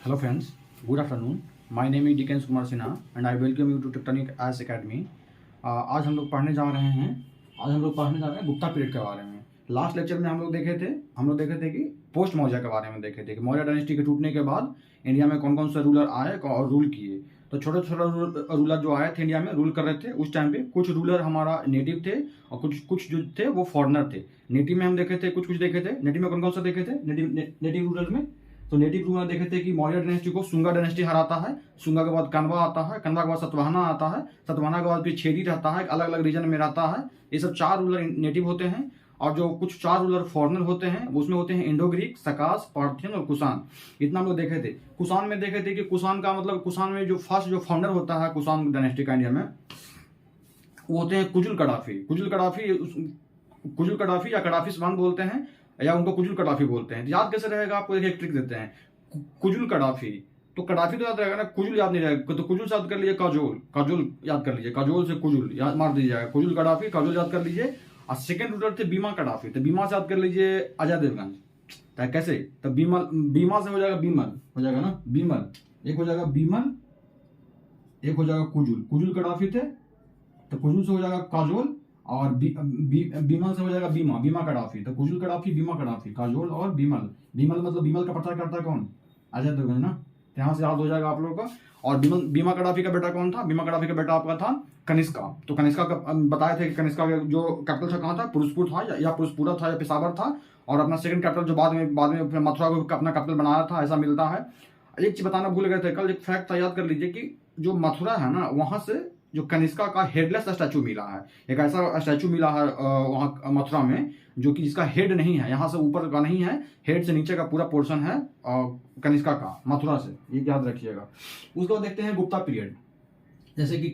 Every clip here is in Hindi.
Hello friends, good afternoon. My name is Dikens Kumar Sinha and I welcome you to tectonic S academy. आज हम लोग पढ़ने जा रहे हैं गुप्ता पीरियड के बारे में। लास्ट लेक्चर में हम लोग देखे थे कि पोस्ट मौर्य के बारे में देखे थे कि मौर्य डायनेस्टी के टूटने के बाद इंडिया में कौन कौन से रूलर आए और रूल किए। तो छोटे छोटे रूलर जो आए थे इंडिया में रूल कर रहे थे उस टाइम पे। कुछ रूलर हमारा नेटिव थे और कुछ जो थे वो फॉरेनर थे। नेटिव में हम देखे थे कुछ देखे थे। नेटिव में कौन कौन सा देखे थे नेटिव रूलर में? तो नेटिव रूलर देखे थे कि मौर्य डायनेस्टी को शुंगा डायनेस्टी हराता है। शुंगा के बाद कन्वा आता है। कन्वा के बाद सातवाहना आता है। सातवाहना के बाद फिर छेदी रहता है, अलग अलग रीजन में रहता है। ये सब 4 रूलर नेटिव होते हैं और जो कुछ 4 रूलर फॉरेनर होते हैं उसमें होते हैं इंडो ग्रीक, सकास, पार्थियन और कुषाण। इतना हम लोग देखे थे। कुषाण में देखे थे कि कुषाण का मतलब कुषाण में जो फर्स्ट जो फाउंडर होता है कुषाण डायनेस्टी का इंडिया में वो होते हैं कुजुल कडाफी। कुजुल कडाफी या कडाफी स्वान बोलते हैं या उनको कुजुल कडाफी बोलते हैं। याद कैसे रहेगा आपको एक ट्रिक देते हैं। कुजुल कडाफी तो कडाफी तो याद रहेगा ना, कुजुल याद नहीं रहेगा। तो कुजुल से याद कर लीजिए काजोल याद कर लीजिए। काजोल से कुजुल याद मार दीजिएगा। कुजुल कडाफी काजोल याद कर लीजिए। और सेकंड रूलर थे बीमा कडाफी। तो बीमा से याद कर लीजिए अजय देवगन। तो कैसे? तो बीमा से हो जाएगा बीमल, हो जाएगा ना बीमल। एक हो जाएगा बीमल, एक हो जाएगा कुजुल कडाफी थे। तो कुजुल से हो जाएगा काजोल और बीमल से हो जाएगा बीमा कडाफी। तो कुजुल कडाफी, बीमा कडाफी, काजोल और बीमल। बीमल मतलब बीमल का प्रचार करता है कौन? अजय देवगन ना। तो यहाँ से याद हो जाएगा आप लोगों का। और बीमा कडाफी का बेटा कौन था? बीमा कडाफी का बेटा आपका था कनिष्का। तो कनिष्का का बताए थे कि कनिष्का का जो कैपिटल था कहाँ था? पुरुषपुर था या पुरुषपुरा था या पेशावर था। और अपना सेकंड कैपिटल जो बाद में मथुरा को अपना कैपिटल बनाया था, ऐसा मिलता है। एक चीज बताना भूल गए थे कल, एक फैक्ट था, याद कर लीजिए कि जो मथुरा है ना वहां से जो कनिष्का का हेडलेस स्टैचू मिला है। एक ऐसा स्टैचू मिला है वहाँ मथुरा में जो कि जिसका हेड नहीं है, यहाँ से ऊपर का नहीं है, हेड से नीचे का पूरा पोर्शन है कनिष्का का मथुरा से। ये याद रखिएगा। उसके बाद देखते हैं गुप्ता पीरियड। जैसे कि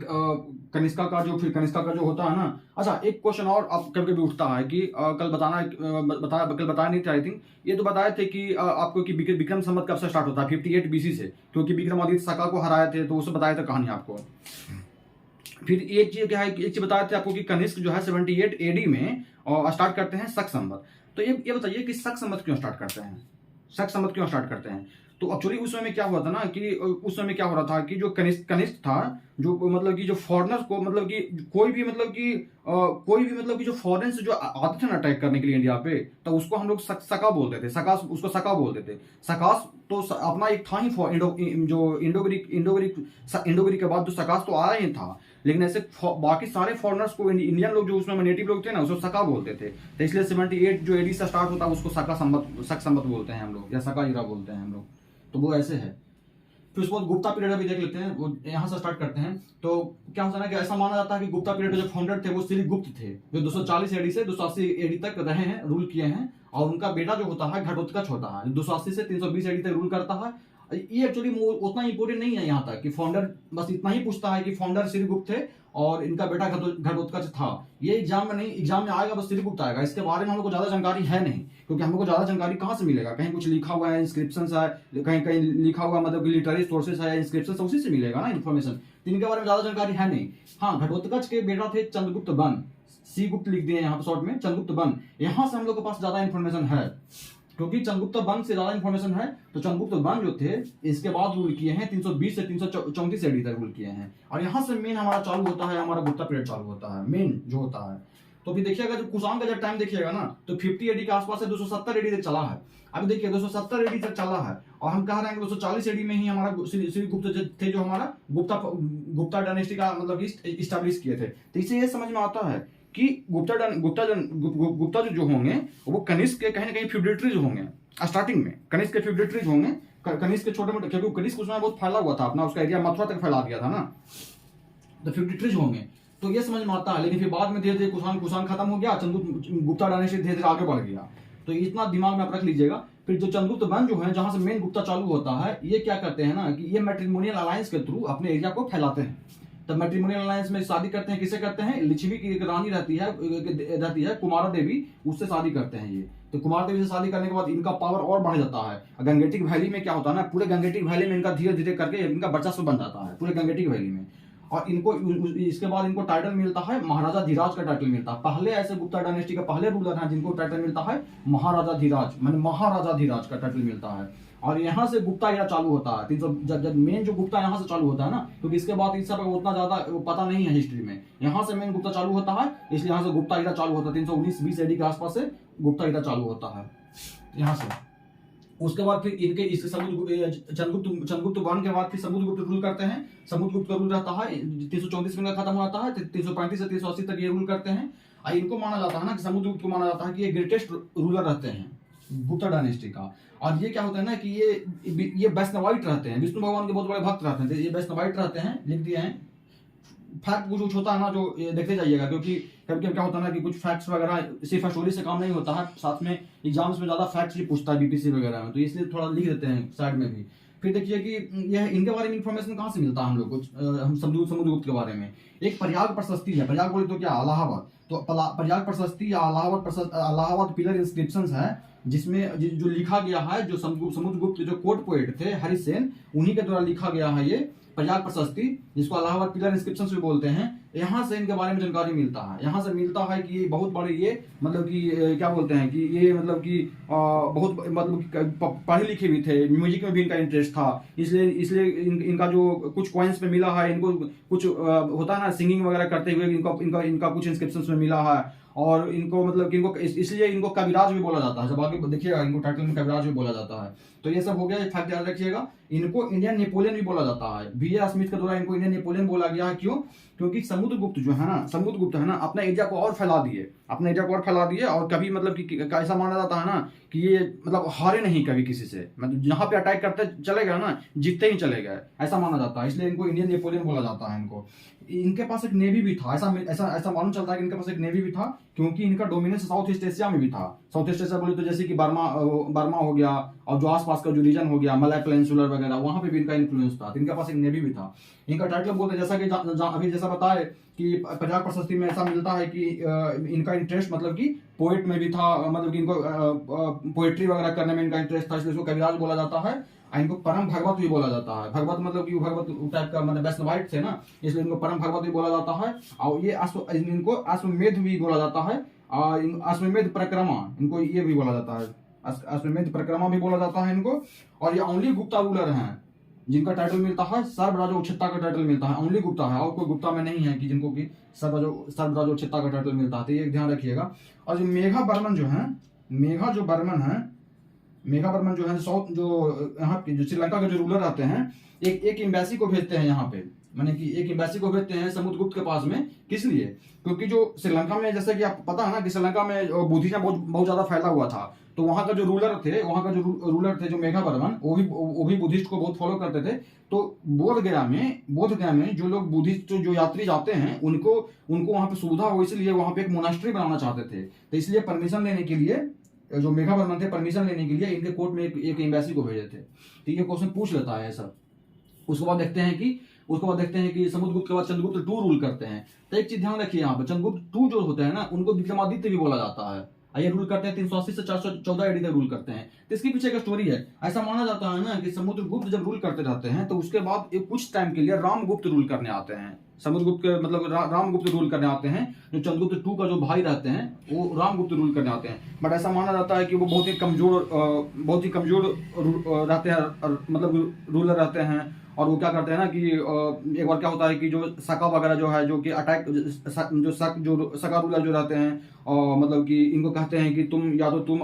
कनिष्का का जो होता है ना। अच्छा, एक क्वेश्चन और अब कभी कभी उठता है कि कल बताया नहीं था आई थिंक। ये तो बताए थे कि आपको कि विक्रम संवत कब से स्टार्ट होता है? 58 BC से, क्योंकि विक्रमादित्य सका को हराए थे तो उससे बताया था कहानी आपको। फिर एक चीज क्या है, एक चीज बताए थे आपको कि कनिष्क जो है 78 AD में स्टार्ट करते हैं शक संवत। तो ये बताइए कि शक संवत क्यों स्टार्ट करते हैं? तो एक्चुअली उस समय में क्या हुआ था ना कि उस समय क्या हो रहा था कि जो कनिष्क था, जो मतलब कि जो फॉरेनर्स को मतलब कि कोई भी मतलब कि जो फॉरेन से जो आते थे ना अटैक करने के लिए इंडिया पे, तो उसको हम लोग सका बोलते थे। सका बोलते थे। सकास तो अपना एक था ही इंडो ग्रीक के बाद जो सकास तो आया ही था। लेकिन ऐसे बाकी सारे फॉरेनर्स को इंडियन लोग जो उसमें नेटिव लोग थे ना उसको सका बोलते थे। तो इसलिए 78 जो AD से स्टार्ट होता है उसको शक संवत बोलते हैं हम लोग, या सका इरा बोलते हैं हम लोग। तो वो ऐसे है। फिर उसके बाद गुप्ता पीरियड अभी देख लेते हैं। वो यहाँ से स्टार्ट करते हैं। तो क्या होता है ना कि ऐसा माना जाता है कि गुप्ता पीरियड जो फाउंडर थे वो श्रीगुप्त थे, जो 240 AD से 280 AD तक रहे हैं, रूल किए हैं। और उनका बेटा जो होता है घटोत्कच होता है, 280 से 320 AD तक रूल करता है। ये एक्चुअली उतना इंपोर्टेंट नहीं है यहाँ तक कि फाउंडर, बस इतना ही पूछता है कि फाउंडर श्रीगुप्त थे और इनका बेटा घटोत्कच था। ये एग्जाम में आएगा, बस श्रीगुप्त आएगा। इसके बारे में हम लोग को ज्यादा जानकारी है नहीं, क्योंकि हम लोग को ज्यादा जानकारी कहाँ से मिलेगा? कहीं कुछ लिखा हुआ है, इंस्क्रिप्शन है, कहीं लिखा हुआ मतलब लिटरेरी सोर्सेस है, इंस्क्रिप्शन से उसी से मिलेगा ना इन्फॉर्मेशन। तो इनके बारे में ज्यादा जानकारी है नहीं। हाँ, घटोत्कच के बेटा थे चंद्रगुप्त वन। सी गुप्त लिख दिए यहाँ पर शॉर्ट में, चंद्रगुप्त वन। यहाँ से हम लोग के पास ज्यादा इन्फॉर्मेशन है, क्योंकि चंद्रगुप्त वन से ज्यादा इन्फॉर्मेशन है। तो चंद्रगुप्त वन जो थे इसके बाद रूल किए हैं 320 से 334 AD तक रूल किए हैं। और यहाँ से मेन हमारा चालू होता है, हमारा गुप्ता पीरियड चालू होता है मेन जो होता है। तो फिर देखिएगा जब कुषाण का जब टाइम देखिएगा ना तो 50 AD के आसपास से 270 AD तक चला है। अभी देखिए 270 AD तक चला है और हम कह रहे हैं कि 240 AD में ही हमारा श्रीगुप्त थे जो हमारा गुप्ता डायनेस्टी का मतलब इस्टेब्लिश किए थे। तो इससे ये समझ में आता है कि गुप्ता जो होंगे वो कनिष्क के कहीं ना कहीं फ्यूडेटरीज होंगे। स्टार्टिंग में कनिष्क के फ्यूडेटरीज होंगे। कनिष्क के छोटे मोटे, क्योंकि कनिष्क उसमें बहुत फैला हुआ था अपना, उसका एरिया मथुरा तक फैला दिया था ना, तो फ्यूडेटरीज होंगे। तो ये समझ में आता है। लेकिन फिर बाद में धीरे धीरे कुषाण खत्म हो गया, गुप्ता डायनेस्टी धीरे धीरे आगे बढ़ गया। तो इतना दिमाग में आप रख लीजिएगा। फिर जो चंद्रगुप्त वन जो है, जहां से मेन गुप्ता चालू होता है, ये क्या करते हैं ना कि ये मैट्रिमोनियल अलायंस के थ्रू अपने एरिया को फैलाते हैं। तब मैट्रिमोनियल अलायंस में शादी करते हैं। किसे करते हैं? लिच्छवी की एक रानी रहती है कुमारा देवी, उससे शादी करते हैं ये। तो कुमार देवी से शादी करने के बाद इनका पावर और बढ़ जाता है। गंगेटिक वैली में क्या होता है ना, पूरे गंगेटिक वैली में इनका धीरे धीरे करके इनका वर्चस्व बन जाता है पूरे गंगेटिक वैली में। और इनको इसके बाद इनको टाइटल मिलता है महाराजा धीराज का टाइटल मिलता है। पहले ऐसे गुप्ता डायनेस्टी का पहले रूलर हैं जिनको टाइटल मिलता है महाराजा धीराज, माने महाराजा धीराज का टाइटल मिलता है। और यहाँ से गुप्ता एरा चालू होता है 300, जब मेन जो गुप्ता यहाँ से चालू होता है ना, क्योंकि इसके बाद इस सब उतना ज्यादा पता नहीं है हिस्ट्री में। यहाँ से मेन गुप्ता चालू होता है, इसलिए यहाँ से गुप्ता एरा चालू होता है 319-20 AD के आसपास से गुप्ता एरा चालू होता है यहाँ से। उसके बाद फिर इनके इस चंद्रगुप्त वन के बाद फिर समुद्रगुप्त रूल करते हैं। समुद्रगुप्त का रूल रहता है 334 में खत्म हो जाता है, 335 से 380 तक ये रूल करते हैं। और इनको माना जाता है ना कि समुद्रगुप्त को माना जाता है कि ये ग्रेटेस्ट रूलर रहते हैं गुप्ता डायनेस्टी का। और ये क्या होता है ना कि ये वैष्णवाइट रहते हैं, विष्णु भगवान के बहुत बड़े भक्त रहते हैं, तो ये वैष्णवाइट रहते हैं, लिख दिए हैं। फैक्ट कुछ होता है ना जो देखते जाइएगा, क्योंकि कभी कभी क्या होता है ना कि कुछ फैक्ट्स वगैरह सिर्फ स्टोरी से काम नहीं होता है, साथ में एग्जाम्स में ज्यादा फैक्ट्स भी पूछता है बीपीसी वगैरह में, तो इसलिए थोड़ा लिख देते हैं साइड में भी। फिर देखिए कि यह इनके बारे में इंफॉर्मेशन कहाँ से मिलता है हम लोग को, हम समुद्रगुप्त के बारे में। एक प्रयाग प्रशस्ति है, प्रयाग बोले तो क्या इलाहाबाद, तो प्रयाग प्रशस्ति या इलाहाबाद पिलर इंस्क्रिप्शन है, जिसमें जो लिखा गया है, जो समुद्रगुप्त जो कोर्ट पोएट थे हरिसेन, उन्हीं के द्वारा लिखा गया है ये प्रयाग प्रशस्ति, जिसको इलाहाबाद पिलर इंस्क्रिप्शन भी बोलते हैं। यहाँ से इनके बारे में जानकारी मिलता है। यहाँ से मिलता है कि ये बहुत बड़े, ये मतलब कि क्या बोलते हैं कि ये मतलब कि बहुत मतलब पढ़े लिखे भी थे, म्यूजिक में भी इनका इंटरेस्ट था, इसलिए इनका जो कुछ कॉइन्स में मिला है, इनको कुछ होता है ना सिंगिंग वगैरह करते हुए इनका कुछ इंस्क्रिप्शन में मिला है। और इनको मतलब कि इनको इसलिए इनको कविराज भी बोला जाता है, जब आगे देखिएगा इनको टाइटल में कविराज भी बोला जाता है। तो ये सब हो गया, फैक्ट याद रखिएगा। इनको इंडियन नेपोलियन भी बोला जाता है, बीए स्मिथ के द्वारा इनको इंडियन नेपोलियन बोला गया है। क्यों? क्योंकि समुद्रगुप्त है ना अपना एरिया को और फैला दिए, और कभी मतलब कि ऐसा माना जाता है ना कि ये मतलब हारे नहीं कभी किसी से, मतलब जहां पे अटैक करते चले गए ना, जीतते ही चले गए, ऐसा माना जाता है, इसलिए इनको इंडियन नेपोलियन बोला जाता है इनको। इनके पास एक नेवी भी था, ऐसा मालूम चलता है कि इनके पास एक नेवी भी था, क्योंकि इनका डोमिनेंस साउथ ईस्ट एशिया में भी था। साउथ ईस्ट एशिया बोले तो जैसे कि बर्मा हो गया, और जो आसपास का जो रीजन हो गया मलय पेनिनसुलर वगैरह, वहां पे भी इनका इन्फ्लुएंस था, तो इनके पास एक नेवी भी था। इनका टाइटल बोलते हैं, जैसा कि अभी जैसा बताए कि प्रयाग प्रशस्ति में ऐसा मिलता है कि इनका इंटरेस्ट मतलब कि पोएट में भी था, मतलब कि इनको पोएट्री वगैरह करने में इनका इंटरेस्ट था, इसलिए इसको कविराज बोला जाता है। इनको परम भगवत भी बोला जाता है। भगवत मतलब कि भगवत टाइप का, मतलब वैष्णवाइट थे ना, इसलिए इनको परम भगवत भी बोला जाता है। और ये इनको अश्वमेध भी बोला जाता है, और अश्वमेध परिक्रमा इनको ये भी बोला जाता है, अश्वमेध परिक्रमा भी बोला जाता है इनको। और ये ओनली गुप्ता रूलर हैं जिनका टाइटल मिलता है सर्वराजोक्षिता का टाइटल मिलता है, ओनली गुप्ता है, और कोई गुप्ता में नहीं है कि जिनको कि सर्वराजोक्षिता का टाइटल मिलता है, तो ये ध्यान रखिएगा। और जो मेघा बर्मन जो है साउथ जो यहाँ के जो श्रीलंका के जो रूलर आते हैं, एक एम्बेसी को भेजते हैं यहाँ पे, माने कि एक एम्बेसी को भेजते हैं समुद्रगुप्त के पास में। किस लिए? क्योंकि जो श्रीलंका में, जैसे कि आपको पता है ना कि श्रीलंका में बुद्धिज्म बहुत ज्यादा फैला हुआ था, तो वहाँ का जो रूलर थे जो मेघा बर्मन, वो भी बुद्धिस्ट को बहुत फॉलो करते थे। तो बोध गया में जो लोग बुद्धिस्ट जो यात्री जाते हैं, उनको वहाँ पे सुविधा हो, इसलिए वहाँ पे एक मोनास्ट्री बनाना चाहते थे। तो इसलिए परमिशन लेने के लिए जो मेघा बर्मन थे, परमिशन लेने के लिए इनके कोर्ट में एक एम्बेसी को भेजे थे। तो ये क्वेश्चन पूछ लेता है ऐसा। उसके बाद देखते हैं कि समुद्रगुप्त के बाद चंद्रगुप्त टू रूल करते हैं। तो एक चीज ध्यान रखिए, यहाँ पे चंद्रगुप्त टू जो होते हैं ना, उनको विक्रमादित्य भी बोला जाता है। ये रूल करते हैं 380 से 414 AD तक रूल करते हैं। तो इसके पीछे एक स्टोरी है। ऐसा माना जाता है ना कि समुद्रगुप्त जब रूल करते रहते हैं, तो उसके बाद कुछ टाइम के लिए रामगुप्त रूल करने आते हैं। समुद्रगुप्त के मतलब रामगुप्त रूल करने आते हैं। जो चंद्रगुप्त टू का जो भाई रहते हैं, वो रामगुप्त रूल करने आते हैं। बट ऐसा माना जाता है कि वो बहुत ही कमजोर रहते हैं, मतलब रूलर रहते हैं। और वो क्या करते हैं ना कि एक बार क्या होता है कि जो सका वगैरह जो है, जो कि अटैक जो सका रूलर जो रहते हैं, और मतलब कि इनको कहते हैं कि तुम या तो तुम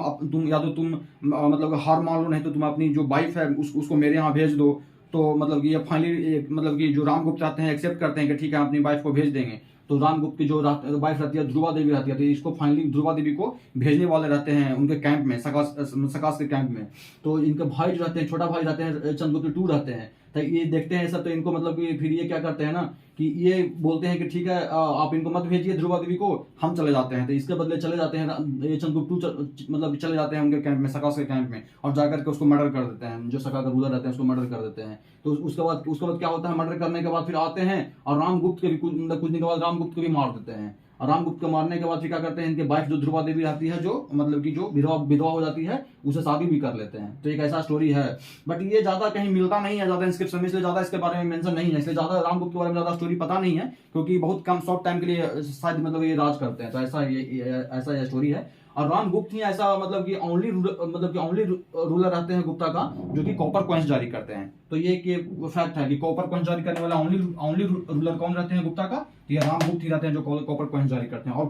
मतलब हार मान लो, नहीं तो तुम अपनी जो वाइफ है उसको मेरे यहाँ भेज दो। तो मतलब कि ये फाइनली मतलब कि जो रामगुप्त आते हैं एक्सेप्ट करते हैं कि ठीक है अपनी वाइफ को भेज देंगे। तो रामगुप्त की जो वाइफ रहती है ध्रुवा देवी रहती है, तो इसको फाइनली ध्रुवा देवी को भेजने वाले रहते हैं उनके कैंप में, सकास के कैंप में। तो इनके भाई जो रहते हैं, छोटा भाई रहते हैं, चंद्रगुप्त टू रहते हैं। तो ये देखते हैं सब, तो इनको मतलब कि फिर ये क्या करते हैं ना कि ये बोलते हैं कि ठीक है आप इनको मत भेजिए ध्रुवा देवी को, हम चले जाते हैं। तो इसके बदले चले जाते हैं ये चंद्रगुप्त टू मतलब चले जाते हैं उनके कैंप में, सकास के कैंप में, और जाकर के उसको मर्डर कर देते हैं। जो सका का रूलर रहते हैं उसको मर्डर कर देते हैं। तो उसके बाद क्या होता है, मर्डर करने के बाद फिर आते हैं और रामगुप्त के भी कुछ दिन के बाद रामगुप्त को भी मार देते हैं। और रामगुप्त को मारने के बाद फिर क्या करते हैं, इनके वाइफ जो ध्रुवा देवी रहती है, जो मतलब कि जो विधवा हो जाती है, उसे शादी भी कर लेते हैं। तो एक ऐसा स्टोरी है। बट ये ज्यादा कहीं मिलता नहीं है, ज्यादा इंस्क्रिप्शन में, इसलिए ज्यादा इसके बारे में मेंशन नहीं है, इसलिए ज्यादा रामगुप्त के बारे में ज्यादा स्टोरी पता नहीं है, क्योंकि बहुत कम शॉर्ट टाइम के लिए शायद मतलब ये राज करते हैं। तो ऐसा ये स्टोरी है। और रामगुप्त ही ऐसा मतलब कि ओनली रूलर रहते हैं गुप्ता का जो कि कॉपर कॉइन्स जारी करते हैं। तो ये एक फैक्ट है कि कॉपर कॉइन्स जारी करने वाला ओनली रूलर कौन रहते हैं गुप्ता का, तो ये रामगुप्त ही रहते हैं जो कॉपर कॉइन्स जारी करते हैं, और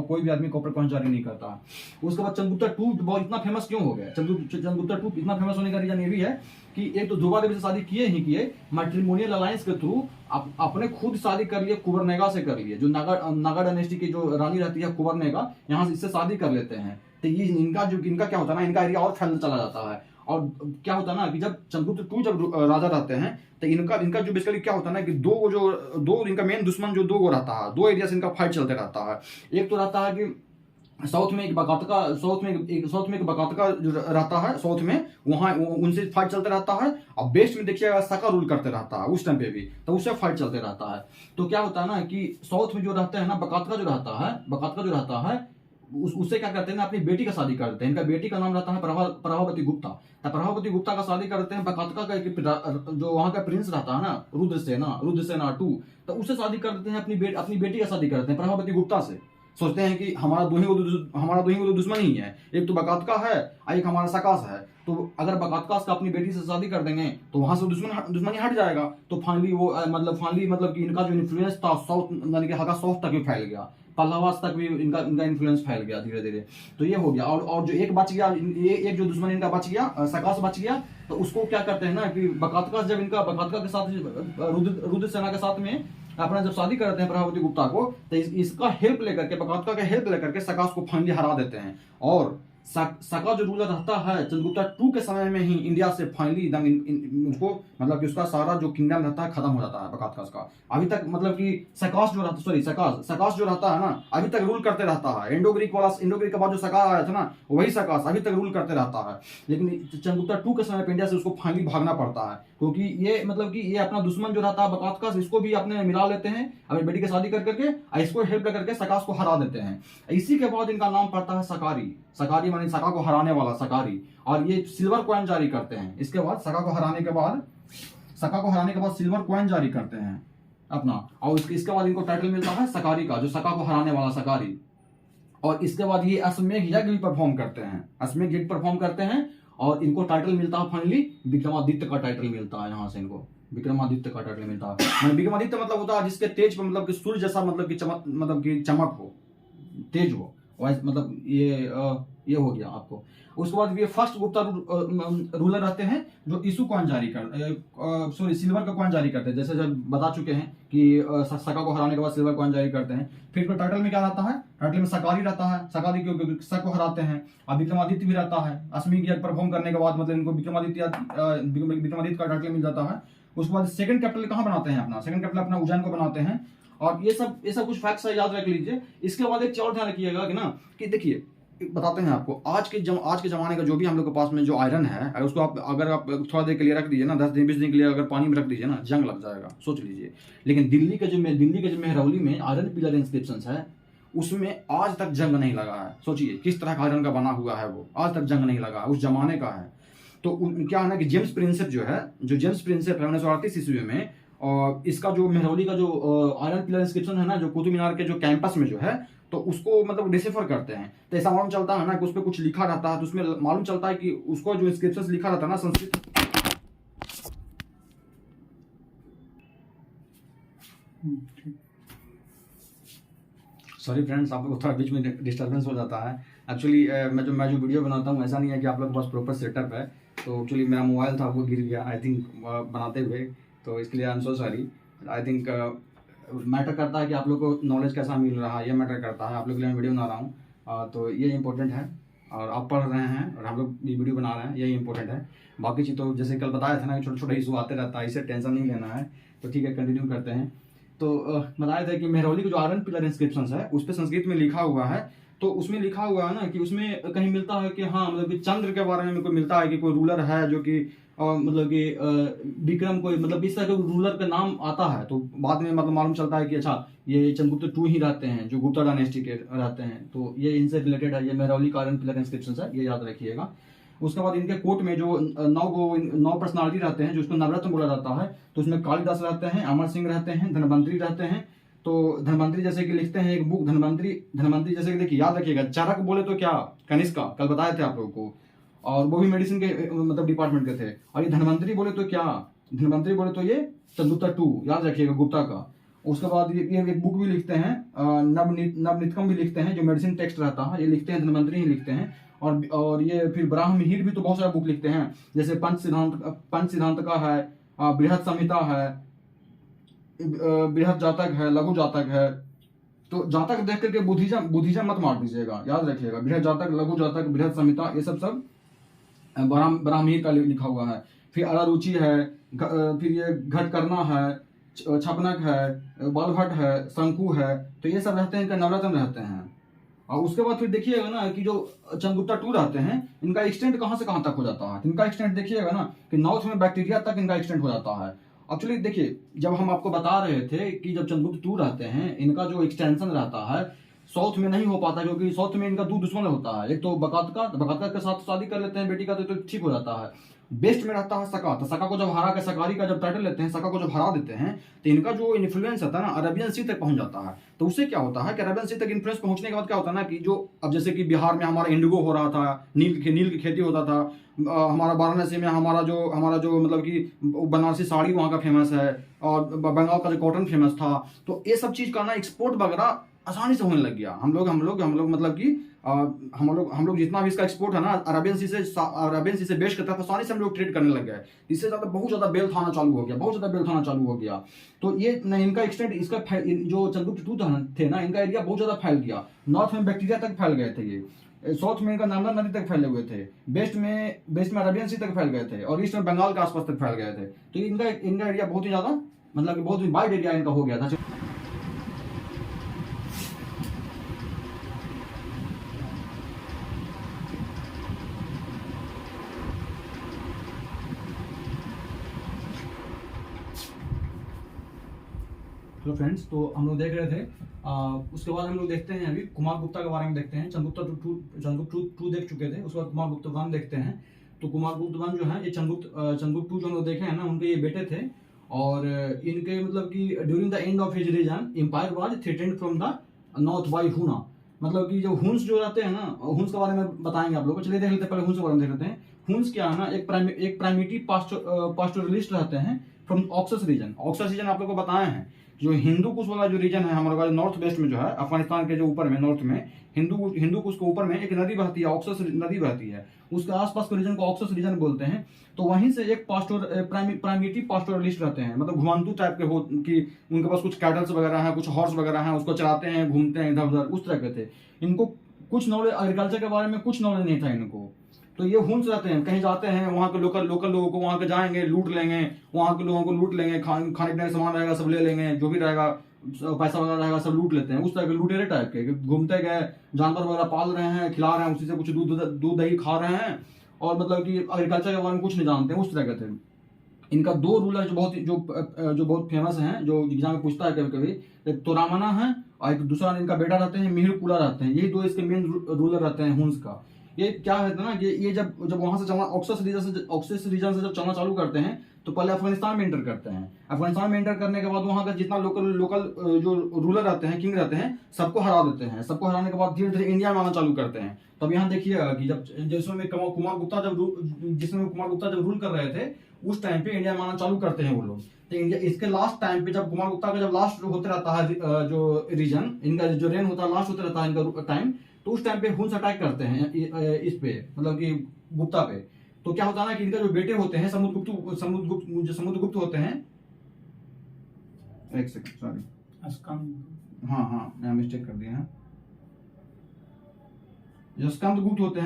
कोई भी आदमी कॉपर कॉइन्स जारी नहीं करता। उसके बाद चंद्रगुप्ता टू बहुत इतना फेमस क्यों हो गया? चंद्रगुप्ता टू इतना फेमस होने का रीजन ये भी है कि एक तो ध्रुवा देवी से शादी किए मैट्रिमोनियल अलायंस के थ्रू आपने खुद शादी कर लिए, कुबरनेगा से कर लिए, जो नागा डायनेस्टी की जो रानी रहती है कुबरनेगा, यहाँ से इससे शादी कर लेते हैं। तो ये इनका क्या होता है ना, इनका एरिया और फैलता चला जाता है। और क्या होता है ना कि जब चंद्रगुप्त टू जब राजा रहते हैं तो इनका जो बेसिकली क्या होता है ना कि दो इनका मेन दुश्मन जो दो रहता है, दो एरिया से इनका फाइट चलते रहता है। एक तो रहता है कि साउथ में एक बकातका जो रहता है, साउथ में वहां उनसे फाइट चलते रहता है। और वेस्ट में देखिएगा सका रूल करते रहता है उस टाइम पे भी, तो उससे फाइट चलते रहता है। तो क्या होता है ना कि साउथ में जो रहते हैं ना बकातका जो रहता है उससे क्या करते हैं ना, अपनी बेटी का शादी करते हैं। इनका बेटी का नाम रहता है प्रभावती गुप्ता। तो प्रभावती गुप्ता का शादी करते हैं बकातका का जो वहां का प्रिंस रहता है ना रुद्रसेना टू, तो उससे शादी करते हैं, अपनी बेटी का शादी करते हैं प्रभावती गुप्ता से। सोचते हैं कि हमारा दो ही दुश्मन ही है, एक तो बकातका है और एक हमारा सकास है। तो अगर बकातकास का अपनी बेटी से शादी कर देंगे तो वहां से दुश्मनी हट जाएगा। तो फाइनली मतलब कि इनका जो इन्फ्लुएंस था साउथ तक भी फैल गया, पल्लवास तक भी इनका इन्फ्लुएंस फैल गया धीरे धीरे। तो ये हो गया। और जो एक बच गया, एक जो दुश्मन इनका बच गया, सकास बच गया, तो उसको क्या करते हैं ना कि बकातका के साथ रुद्र सेना के साथ में अपना जब शादी करते हैं प्रभावती गुप्ता को, तो इसका हेल्प लेकर के, बकातका का हेल्प लेकर के सकास को फाइनली हरा देते हैं। और सका जो रूलर रहता है चंद्रगुप्ता टू के समय में ही इंडिया से फाइनली एकदम उसको मतलब कि उसका सारा जो किंगडम रहता है खत्म हो जाता है बकातका का। अभी तक मतलब कि सकास जो रहता है ना अभी तक रूल करते रहता है। इंडो ग्रीक के बाद जो सका आया था ना वही सकास अभी तक रूल करते रहता है। लेकिन चंद्रगुप्ता टू के समय पे इंडिया से उसको फाइनली भागना पड़ता है, क्योंकि ये मतलब कि ये अपना दुश्मन जो रहता है बकातका, इसको भी अपने मिला लेते हैं अपनी बेटी की शादी करके, इसको हेल्प करके सकास को हरा देते हैं। इसी के बाद इनका नाम पड़ता है सकारी माने सका को हराने वाला सकारी। और ये सिल्वर कॉइन जारी करते हैं। इसके बाद सका को हराने के बाद सिल्वर कॉइन जारी करते हैं अपना। और इसके बाद इनको टाइटल मिलता है सकारी का, जो सका को हराने वाला सकारी। और इसके बाद ये अश्वमेध यज्ञ भी परफॉर्म करते हैं और इनको टाइटल मिलता है फाइनली विक्रमादित्य का टाइटल मिलता है। यहाँ से इनको विक्रमादित्य का टाइटल मिलता है। विक्रमादित्य मतलब होता है जिसके तेज पर मतलब कि सूर्य जैसा मतलब कि चमक हो, तेज हो, मतलब ये हो गया आपको। उसके बाद ये फर्स्ट गुप्ता रूलर रहते हैं जो इशू कॉइन जारी सिल्वर का कॉइन जारी करते हैं। जैसे जब बता चुके हैं कि सका को हराने के बाद सिल्वर कॉइन जारी करते हैं। फिर टाइटल में क्या रहता है, टाइटल में सकारी रहता है, सकारी क्योंकि सक को हराते हैं। और विक्रमादित्य भी रहता है। अश्वमेध यज्ञ परफॉर्म करने के बाद मतलब इनको विक्रमादित्य का टाइटल मिल जाता है। उसके बाद सेकंड कैपिटल कहाँ बनाते हैं सेकंड कैपिटल अपना उज्जैन को बनाते हैं। और ये सब कुछ फैक्ट्स याद रख लीजिए। इसके बाद एक और ध्यान रखिएगा कि देखिए बताते हैं आपको, आज के जमाने का जो भी हम लोग के पास में जो आयरन है, अगर उसको अगर आप थोड़ा देर के लिए रख दीजिए ना, 10 दिन 20 दिन के लिए अगर पानी में रख दीजिए ना, जंग लग जाएगा, सोच लीजिए। लेकिन दिल्ली के जो मेहरौली में आयरन पिलर इंस्क्रिप्शंस है, उसमें आज तक जंग नहीं लगा है। सोचिए किस तरह का आयरन का बना हुआ है, वो आज तक जंग नहीं लगा, उस जमाने का है। तो क्या है ना कि जेम्स प्रिंसेप है 1938 ईस्वी में, और इसका जो मेहरौली का जो आयरन पिलर इंस्क्रिप्शन है ना, जो कुतुब मीनार के जो कैंपस में जो है, तो उसको मतलब डिसिफर करते हैं। तो ऐसा मालूम चलता है ना कि उस पर कुछ लिखा रहता है, तो उसमें मालूम चलता है कि उसको जो इंस्क्रिप्शन लिखा रहता है ना संस्कृत। सॉरी फ्रेंड्स, आप लोग को थोड़ा बीच में डिस्टर्बेंस हो जाता है। एक्चुअली मैं जो वीडियो बनाता हूँ, ऐसा नहीं है कि आप लोग के पास प्रॉपर सेटअप है। तो एक्चुअली मेरा मोबाइल था वो गिर गया आई थिंक बनाते हुए, तो इसके लिए I am so sorry. I think matter करता है कि आप लोग को नॉलेज कैसा मिल रहा है, ये मैटर करता है। आप लोग के लिए मैं वीडियो बना रहा हूँ, तो ये इंपॉर्टेंट है। और आप पढ़ रहे हैं और हम लोग ये वीडियो बना रहे हैं, यही इंपॉर्टेंट है। बाकी चीज़ तो जैसे कल बताया था ना कि छोटे छोटे इशू आते रहता है, इससे टेंशन नहीं लेना है। तो ठीक है, कंटिन्यू करते हैं। तो बताया था कि मेहरौली का जो आयरन पिलर इंस्क्रिप्शन है उस पर संस्कृत में लिखा हुआ है। तो उसमें लिखा हुआ है ना कि उसमें कहीं मिलता है कि हाँ मतलब कि चंद्र के बारे में कोई मिलता है कि कोई रूलर है जो कि मतलब कि विक्रम कोई मतलब इस तरह के रूलर का नाम आता है। तो बाद में मतलब मालूम चलता है कि अच्छा ये चंद्रगुप्त टू ही रहते हैं जो गुप्ता डायनेस्टी के रहते हैं। तो ये इनसे रिलेटेड है, ये मेहरौली का आयरन पिलर इंस्क्रिप्शन है, ये याद रखिएगा। उसके बाद इनके कोर्ट में जो 9 पर्सनालिटी रहते हैं, जो उसको नवरत्न बोला जाता है। तो उसमें कालिदास रहते हैं, अमर सिंह रहते हैं, धनवंतरी रहते हैं, तो धन्वंतरी जैसे कि लिखते हैं एक बुक, धन्वंतरी धन्वंतरी जैसे कि देखिए याद रखिएगा, चरक बोले तो क्या, कनिष्का, कल बताए थे आप लोगों को, और वो भी मेडिसिन के मतलब डिपार्टमेंट के थे। और ये धन्वंतरी बोले तो क्या, धन्वंतरी बोले तो ये चंद्रगुप्ता टू, याद रखिएगा, गुप्ता का। उसके बाद ये एक बुक भी लिखते हैं, नवनीतकम भी लिखते हैं, जो मेडिसिन टेक्स्ट रहता है, ये लिखते हैं धन्वंतरी ही लिखते हैं। और ये फिर ब्राह्महीर भी तो बहुत सारा बुक लिखते हैं, जैसे पंच सिद्धांत का है, बृहद संहिता है, बृहद जातक है, लघु जातक है। तो जातक देख करके बुद्धिज्म मत मार दीजिएगा, याद रखिएगा, बृहद जातक, लघु जातक, बृहद संहिता, ये सब ब्राह्महीर का लिखा हुआ है। फिर अरारुचि है, फिर ये घट करना है, छपनक है, बालभट्ट है, शंकु है, तो ये सब रहते हैं, इनका नवरत्न रहते हैं। और उसके बाद फिर देखिएगा ना कि जो चंद्रगुप्ता टू रहते हैं, इनका एक्सटेंट कहाँ से कहाँ तक हो जाता है। इनका एक्सटेंट देखिएगा ना कि नॉर्थ में बैक्टीरिया तक इनका एक्सटेंट हो जाता है। एक्चुअली देखिए, जब हम आपको बता रहे थे कि जब चंद्रगुप्त टू रहते हैं, इनका जो एक्सटेंशन रहता है साउथ में नहीं हो पाता, क्योंकि साउथ में इनका दो दुश्मन होता है, एक तो बकातका के साथ शादी कर लेते हैं बेटी का, तो ठीक हो जाता है। बेस्ट में रहता है सका, तो सका को जब हरा के, सकारी का जब टाइटल लेते हैं, सका को जब हरा देते हैं, तो इनका जो इन्फ्लुएंस होता है ना अरेबियन सी तक पहुंच जाता है। तो उससे क्या होता है कि अरेबियन सी तक इन्फ्लुएंस पहुंचने के बाद क्या होता है ना कि जो अब जैसे कि बिहार में हमारा इंडिगो हो रहा था, नील की खेती होता था, हमारा वाराणसी में हमारा जो मतलब कि बनारसी साड़ी वहाँ का फेमस है, और बंगाल का जो कॉटन फेमस था, तो ये सब चीज़ का ना एक्सपोर्ट वगैरह आसानी से होने लग गया। हम लोग मतलब कि हम लोग जितना भी इसका एक्सपोर्ट है ना अरेबियन सी से बेच के तरफ आसानी से हम लोग ट्रेड करने लग गए। इससे ज़्यादा बहुत ज़्यादा बेल थाना चालू हो गया। तो ये न इनका एक्सटेंट, इसका जो चंद्रगुप्त टू थे ना, इनका एरिया बहुत ज़्यादा फैल गया। नॉर्थ में बैक्टीरिया तक फैल गए थे, ये साउथ में इनका नर्मदा नदी तक फैले हुए थे, वेस्ट में अरेबियन सी तक फैल गए थे, और ईस्ट में बंगाल के आसपास तक फैल गए थे। तो इनका एरिया बहुत ही ज़्यादा, मतलब कि बहुत ही वाइड एरिया इनका हो गया था। हेलो फ्रेंड्स, तो हम लोग देख रहे थे, उसके बाद हम लोग देखते हैं अभी कुमार गुप्ता के बारे में देखते हैं। चंद्रगुप्त टू देख चुके थे, उसके बाद कुमार गुप्ता वन देखते हैं। तो कुमार गुप्ता वन जो है, ये चंद्रगुप्त टू जो हम लोग देखे हैं ना, उनके ये बेटे थे, और इनके मतलब कि during the end of his reign empire was threatened from the north by Huna. मतलब कि जो हुन्स जो रहते हैं ना, हुन्स के बारे में बताएंगे आप लोगों को। चलिए देख लेते हैं, पहले हुन्स के बारे में देख लेते हैं। हुन्स क्या है ना, एक प्राइमेटिव पास्टोरलिस्ट रहते हैं from Oxus region. Oxus region आप लोगों को बताए हैं, जो हिंदू कुश वाला जो रीजन है हमारे पास नॉर्थ वेस्ट में, जो है अफगानिस्तान के जो ऊपर में नॉर्थ में हिंदू कुश के ऊपर में एक नदी बहती है, ऑक्सस नदी बहती है, उसके आसपास के रीजन को ऑक्सस रीजन बोलते हैं। तो वहीं से एक प्राइमेटिव पास्टोरलिस्ट रहते हैं, मतलब घुमांतु टाइप के हो, कि उनके पास कुछ कैटल्स वगैरह हैं, कुछ हॉर्स वगैरह हैं, उसको चलाते हैं, घूमते हैं इधर उधर, उस तरह के थे। इनको कुछ नॉलेज एग्रीकल्चर के बारे में कुछ नॉलेज नहीं था इनको। तो ये हुन्स रहते हैं, कहीं जाते हैं, वहाँ के लोकल लोगों को वहाँ के जाएंगे, लूट लेंगे, वहाँ के लोगों को लूट लेंगे, खाने पीने का सामान रहेगा सब ले लेंगे, जो भी रहेगा पैसा वगैरह रहेगा सब लूट लेते हैं। उस तरह के लुटेरे टाइप के, घूमते गए, जानवर वगैरह पाल रहे हैं, खिला रहे हैं, उसी से कुछ दूध दही खा रहे हैं, और मतलब कि एग्रीकल्चर के बारे में कुछ नहीं जानते हैं, उस तरह के थे। इनका दो रूलर जो बहुत फेमस हैं, जो एग्जाम में पूछता है कभी कभी, एक तोरामना है और एक दूसरा इनका बेटा रहते हैं मिहिर कुला रहते हैं। यही दो इसके मेन रूलर रहते हैं हुन्स का। ये क्या है ना, ये जब वहां से चलना ऑक्सस रीजन से जब चलना चालू करते हैं, तो पहले अफगानिस्तान में एंटर करते हैं। अफगानिस्तान में एंटर करने के बाद वहां का जितना लोकल जो रूलर रहते हैं, किंग रहते हैं, सबको हरा देते हैं। सबको हराने के बाद धीरे धीरे इंडिया में आना चालू करते हैं। तब यहाँ देखिएगा कि जिसमें कुमार गुप्ता जब रूल कर रहे थे, उस टाइम पे इंडिया में आना चालू करते हैं वो लोग। तो इंडिया इसके लास्ट टाइम पे, जब कुमार गुप्ता का जब लास्ट होते रहता है जो रीजन, इनका जो रेन होता है लास्ट होते रहता है इनका टाइम, तो उस टाइम पे हुन्स अटैक करते हैं इस पे, मतलब कि गुप्ता पे। तो क्या होता है ना कि इनका जो बेटे होते हैं समुद्रगुप्त होते हैं, एक सेकंड सॉरी, हाँ मैं मिस्टेक कर दिया है। जो स्कंदगुप्त होते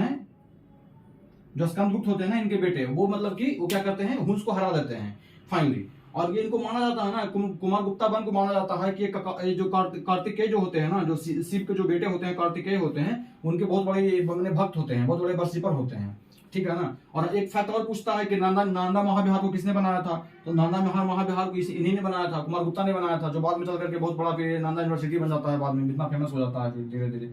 हैं ना इनके बेटे, वो मतलब कि वो क्या करते हैं, हुन्स को हरा देते हैं फाइनली। और ये इनको माना जाता है ना, कुमार गुप्ता वन को माना जाता है कि जो कार्तिकेय जो होते हैं ना, जो शिव के जो बेटे होते हैं कार्तिकेय होते हैं, उनके बहुत बड़े भक्त होते हैं, बहुत बड़े वर्शिपर होते हैं, ठीक है ना। और एक फैक्ट और पूछता है कि नालंदा महाविहार को किसने बनाया था, तो नालंदा महाविहार को इन्हीं ने बनाया था, कुमार गुप्ता ने बनाया था, जो बाद में चल करके बहुत बड़ा फिर नालंदा यूनिवर्सिटी बन जाता है, बाद में इतना फेमस हो जाता है फिर धीरे धीरे।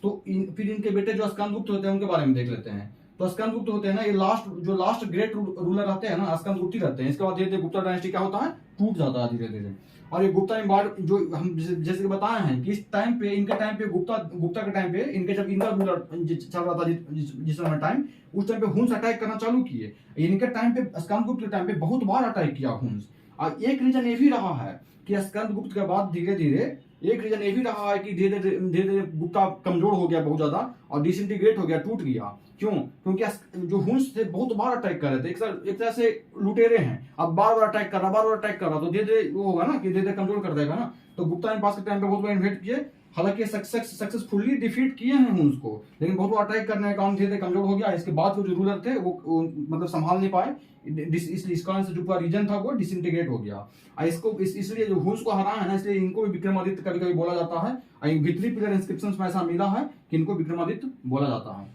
तो फिर इनके बेटे जो स्कंदगुप्त होते हैं उनके बारे में देख लेते हैं। तो स्कंदगुप्त होते हैं ना, ये लास्ट ग्रेट रूलर रहते हैं ना, स्कंदगुप्त रहते हैं। इसके बाद धीरे धीरे गुप्ता डायनेस्टी क्या होता है, टूट जाता है धीरे धीरे। और ये गुप्ता एम्पायर जो हम जैसे कि बताए हैं कि इस टाइम पे, इनके टाइम पे, गुप्ता के टाइम पे, इनके जब इनका रूलर चल रहा था जिस समय टाइम, उस टाइम पे हुन्स अटैक करना चालू किए। इनके टाइम पे, स्कंदगुप्त के टाइम पे बहुत बार अटैक किया हुन्स। और एक रीजन ये भी रहा है कि स्कंदगुप्त के बाद धीरे धीरे, एक रीजन ये भी रहा है कि धीरे धीरे गुप्ता कमजोर हो गया बहुत ज्यादा और डिसइंटीग्रेट हो गया, टूट गया। क्यों? क्योंकि जो हुन्स थे बहुत बार अटैक कर रहे थे, एक तरह से लुटेरे हैं, अब बार बार अटैक कर रहा, बार बार अटैक कर रहा, तो धीरे धीरे वो होगा ना कि धीरे धीरे कमजोर कर देगा ना। तो गुप्ता एम्पायर के टाइम पे बहुत बार इन्वेट किए, हालांकि सक्सेसफुली डिफीट किए हैं हुन्स को, लेकिन बहुत बार अटैक करने के कारण धीरे धीरे कमजोर हो गया। इसके बाद जो रूलर थे वो मतलब संभाल नहीं पाए, इस कारण से जो पूरा रीजन था वो डिसइंटीग्रेट हो गया। इसलिए जो हुन्स को हरा है ना, इसलिए इनको भी विक्रमादित्य कभी कभी बोला जाता है। भित्री पिलर इंस्क्रिप्शंस में ऐसा मिला है कि इनको विक्रमादित्य बोला जाता है।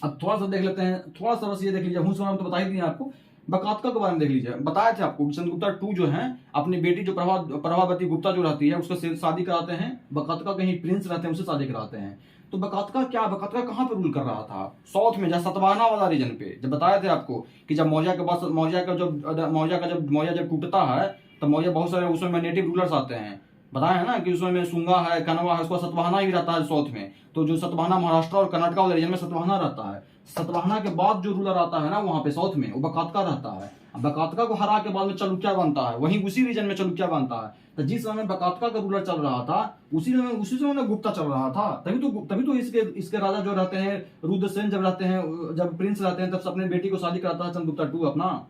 अब थोड़ा सा देख लेते हैं, थोड़ा सा बस ये देख लीजिए, हुन्स के बारे में तो बता ही दिया आपको। बकातका के बारे में देख लीजिए, बताया था आपको चंद्रगुप्ता टू जो है अपनी बेटी जो प्रभावती गुप्ता जो रहती है उसको शादी कराते हैं, बकातका कहीं प्रिंस रहते हैं उससे शादी कराते हैं। तो बकातका कहाँ पे रूल कर रहा था, साउथ में, जहाँ सतवाहना वाला रीजन पे। जब बताया थे आपको कि जब मौर्य जब टूटता है तब मौर्य बहुत सारे उसमें नेटिव रूलर्स आते हैं, बताया है ना कि उसमें सुंगा है, कनवा है, उसका सतवाहना ही रहता है साउथ में। तो जो सतवाहना महाराष्ट्र और कर्नाटक वाले रीजन में सतवाहना रहता है, सतवाहना के बाद जो रूलर आता है ना वहां पे साउथ में, वो बकातका रहता है। बकातका को हरा के बाद में चालुक्य बनता है, वहीं उसी रीजन में चालुक्य बनता है। तो जिस समय बकातका का रूलर चल रहा था उसी समय गुप्ता चल रहा था। तभी तो इसके राजा जो रहते हैं रुद्रसेन जब रहते हैं, जब प्रिंस रहते हैं, तब अपने बेटी को शादी कराता है चंद्रगुप्ता टू अपना।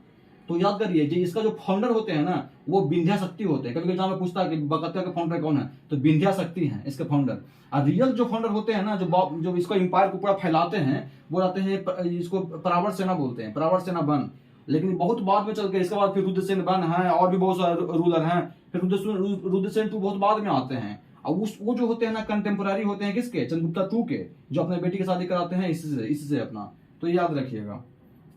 तो याद करिए जी, इसका जो फाउंडर होते हैं ना वो विंध्या शक्ति होते हैं। कभी कभी में पूछता है कि बकातका के फाउंडर कौन है, तो विंध्या शक्ति है इसके फाउंडर। और रियल जो फाउंडर होते हैं ना, जो इसको एम्पायर को पूरा फैलाते हैं, वो रहते हैं, इसको परावर सेना बोलते हैं, परावर सेना बन। लेकिन बहुत बाद में चल के इसके बाद फिर रुद्रसेन बन है, और भी बहुत सारे रूलर हैं, फिर रुद्रसेन टू बहुत बाद में आते हैं। और वो जो होते हैं ना कंटेम्पोररी होते हैं किसके, चंद्रगुप्ता टू के, जो अपने बेटी की शादी कराते हैं इससे अपना। तो याद रखिएगा।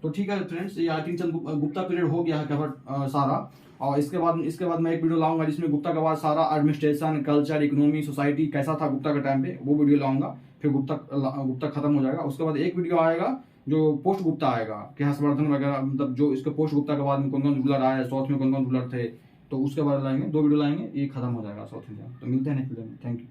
तो ठीक है फ्रेंड्स, ये आई थिंक गुप्ता पीरियड हो गया है कवर सारा। और इसके बाद मैं एक वीडियो लाऊंगा जिसमें गुप्ता के बाद सारा एडमिनिस्ट्रेशन, कल्चर, इकोनॉमी, सोसाइटी कैसा था गुप्ता के टाइम पे, वो वीडियो लाऊंगा। फिर गुप्ता खत्म हो जाएगा। उसके बाद एक वीडियो आएगा जो पोस्ट गुप्ता आएगा कि हर्षवर्धन वगैरह, मतलब जो इसके पोस्ट गुप्ता के बाद में कौन कौन रूलर आए, साउथ में कौन कौन रूलर थे, तो उसके बारे में लाएंगे, 2 वीडियो लाएंगे, ये खत्म हो जाएगा साउथ इंडिया। तो मिलते हैं नेक्स्ट वीडियो में, थैंक यू।